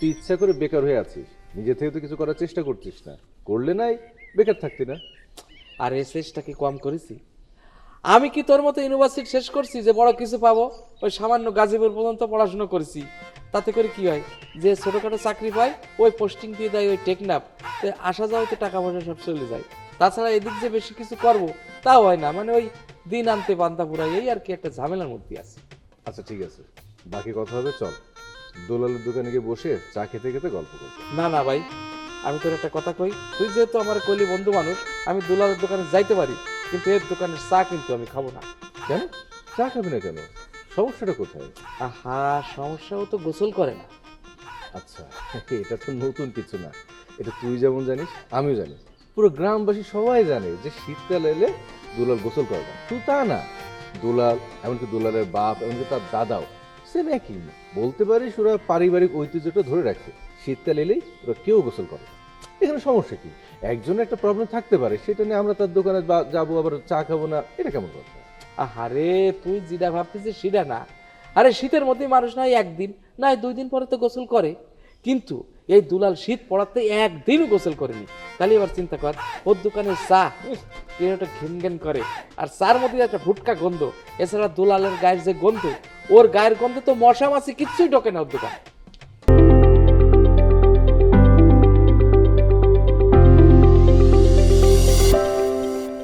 তুই ইচ্ছা করে বেকার হয়ে আছিস, নিজে থেকে তো কিছু করার চেষ্টা করছিস না, করলে নাই বেকার থাকতি না। আর এই চেষ্টা কি কম করেছি? আমি কি তোর মতো ইউনিভার্সিটি শেষ করছি যে বড় কিছু পাবো? ওই সামান্য গাজীপুর পর্যন্ত পড়াশোনা করেছি। তাতে করে কি হয়, যে ছোটখাটো চাকরি পায় ওই পোস্টিং দিয়ে দেয় ওই টেকনাফ, তো আসা যাওয়াতে টাকা পয়সা সব চলে যায়। তাছাড়া এদিক যে বেশি কিছু করবো তাও হয় না, মানে ওই দিন আনতে পান্তা পুরাই, এই আর কি একটা ঝামেলার মধ্যে আছে। আচ্ছা ঠিক আছে, বাকি কথা হবে, চল দোলালের দোকানে গিয়ে বসে চা খেতে খেতে গল্প করবো। না না ভাই, আমি তোর একটা কথা কই, তুই যেহেতু আমার কইলি বন্ধু মানুষ, আমি দুলালের দোকানে যাইতে পারি, কিন্তু এর দোকানের চা কিন্তু আমি খাবো না। কেন চা খাবি না কেন? সমস্যাটা কোথায়? আহা, সমস্যাও তো গোসল করে না। আচ্ছা, এটা তো নতুন কিছু না, এটা তুই যেমন জানিস আমিও জানি, পুরো গ্রামবাসী সবাই জানে যে শীতকাল এলে দুলাল গোসল করে না। শুধু তা না, দুলাল এমনকি দুলালের বাপ এমনকি তার দাদাও সেম একই, বলতে পারিস ওরা পারিবারিক ঐতিহ্যটা ধরে রাখে। শীতকাল এলেই ওরা কেউ গোসল করে না। এখানে সমস্যা কি? একজনের একটা প্রবলেম থাকতে পারে, সেটা নিয়ে আমরা তার দোকানে যাবো আবার চা খাবো না, এটা কেমন কথা? আরে তুই যেটা ভাবতেছিস সেটা না। আরে শীতের মধ্যে মানুষ নয় একদিন নয় 2 দিন পরে তো গোসল করে, কিন্তু এই দুলাল শীত পড়াতে একদিনও গোসল করেনি। তাহলে এবার চিন্তা কর, ওর দোকানে চা একটা ঘেন ঘেন করে, আর চার মধ্যে একটা ফুটকা গন্ধ। এছাড়া দুলালের গায়ের যে গন্ধ, ওর গায়ের গন্ধে তো মশা মাছি কিচ্ছুই ঢোকে না ওর দোকান।